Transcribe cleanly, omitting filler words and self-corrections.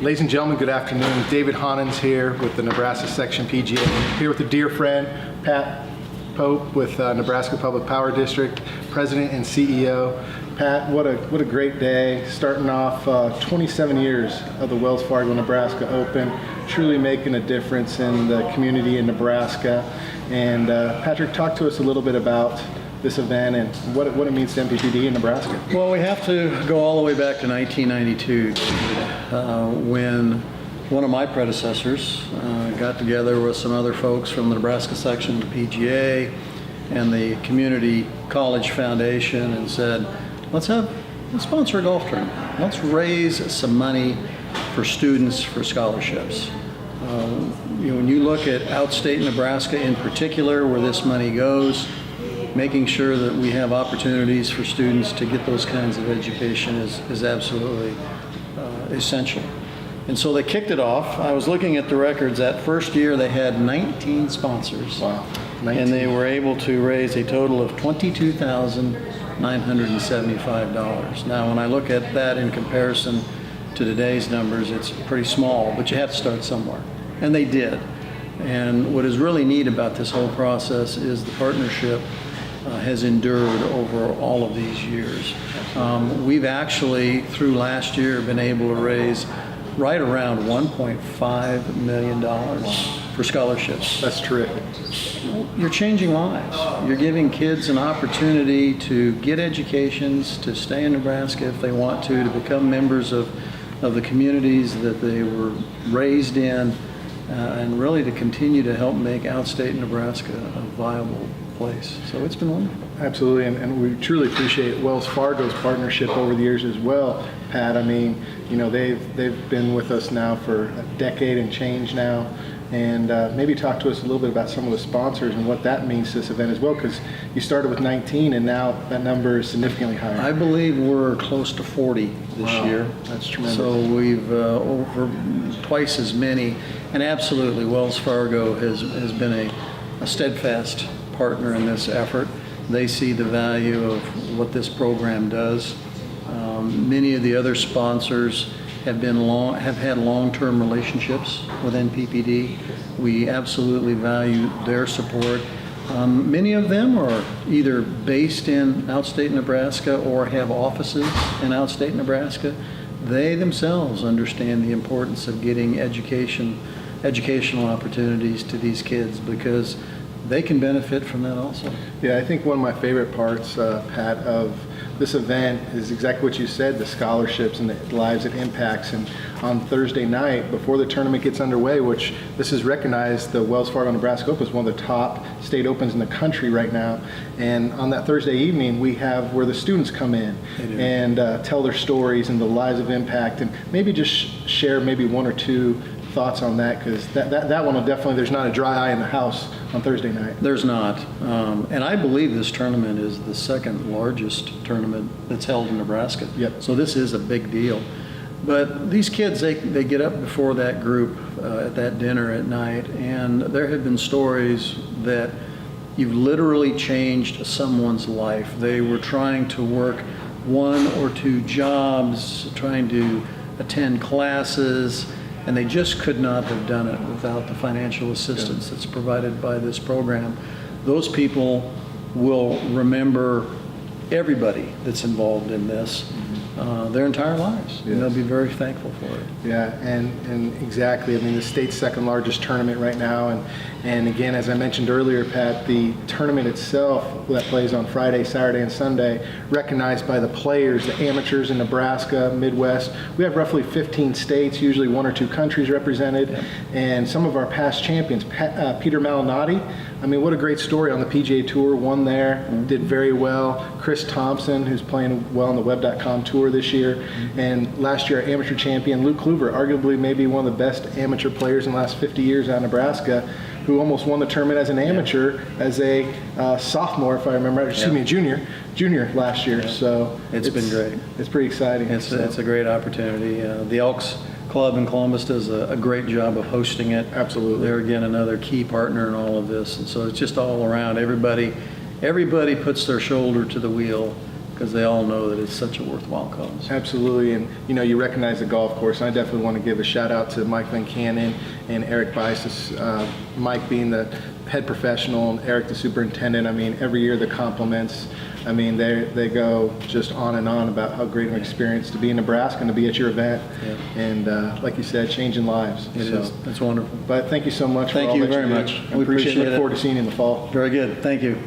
Ladies and gentlemen, good afternoon. David Honnens here with the Nebraska Section PGA. Here with a dear friend, Pat Pope with Nebraska Public Power District, President and CEO. Pat, what a great day. Starting off 27 years of the Wells Fargo Nebraska Open, truly making a difference in the community in Nebraska. And Patrick, talk to us a little bit about this event and what it means to NPPD in Nebraska. Well, we have to go all the way back to 1992 when one of my predecessors got together with some other folks from the Nebraska section of the PGA and the Community College Foundation and said, let's sponsor a golf tournament. Let's raise some money for students for scholarships. When you look at outstate Nebraska in particular, where this money goes, making sure that we have opportunities for students to get those kinds of education is absolutely essential. And so they kicked it off. I was looking at the records. That first year they had 19 sponsors. Wow. 19. And they were able to raise a total of $22,975. Now when I look at that in comparison to today's numbers, it's pretty small, but you have to start somewhere. And they did. And what is really neat about this whole process is the partnership has endured over all of these years. We've actually, through last year, been able to raise right around $1.5 million for scholarships. That's terrific. You're changing lives. You're giving kids an opportunity to get educations, to stay in Nebraska if they want to become members of the communities that they were raised in, and really to continue to help make outstate Nebraska a viable place. So it's been wonderful. Absolutely, and we truly appreciate Wells Fargo's partnership over the years as well, Pat. I mean, they've been with us now for a decade and change now, and maybe talk to us a little bit about some of the sponsors and what that means to this event as well, because you started with 19 and now that number is significantly higher. I believe we're close to 40 this year. That's tremendous. So we've over twice as many, and absolutely Wells Fargo has been a steadfast partner in this effort. They see the value of what this program does. Many of the other sponsors have had long-term relationships with NPPD. We absolutely value their support. Many of them are either based in outstate Nebraska or have offices in outstate Nebraska. They themselves understand the importance of getting educational opportunities to these kids because they can benefit from that also. Yeah, I think one of my favorite parts, Pat, of this event is exactly what you said, the scholarships and the lives it impacts. And on Thursday night, before the tournament gets underway, which this is recognized, the Wells Fargo Nebraska Open is one of the top state opens in the country right now. And on that Thursday evening, we have where the students come in and tell their stories and the lives of impact, and maybe just share maybe one or two thoughts on that, because that one will definitely, there's not a dry eye in the house on Thursday night. There's not. And I believe this tournament is the second largest tournament that's held in Nebraska. Yep. So this is a big deal. But these kids, they get up before that group at that dinner at night, and there have been stories that you've literally changed someone's life. They were trying to work one or two jobs, trying to attend classes, and they just could not have done it without the financial assistance that's provided by this program. Those people will remember everybody that's involved in this their entire lives. Yes. And they'll be very thankful for it. Yeah, and exactly. I mean, the state's second largest tournament right now, and again, as I mentioned earlier, Pat, the tournament itself that plays on Friday, Saturday, and Sunday, recognized by the players, the amateurs in Nebraska, Midwest. We have roughly 15 states, usually one or two countries represented, and some of our past champions, Peter Malnati. I mean, what a great story on the PGA Tour, won there, did very well. Chris Thompson, who's playing well on the Web.com Tour this year, and last year our amateur champion, Luke Kluver, arguably maybe one of the best amateur players in the last 50 years out of Nebraska, who almost won the tournament as an amateur, as a sophomore, if I remember right, excuse me, junior last year. So it's been great. It's pretty exciting. It's a great opportunity. The Elks Club in Columbus does a great job of hosting it. Absolutely. They're again another key partner in all of this, and so it's just all around. Everybody puts their shoulder to the wheel, because they all know that it's such a worthwhile cause. Absolutely, and you recognize the golf course, and I definitely want to give a shout out to Mike Van Cannon and Eric Bisis, Mike being the head professional and Eric the superintendent. I mean, every year the compliments, I mean, they go just on and on about how great of an experience to be in Nebraska and to be at your event, and like you said, changing lives. It is. That's wonderful. But thank you so much. Thank for all you that very do. much. I We appreciate it. appreciate Look it. forward to seeing you in the fall. Very good. Thank you.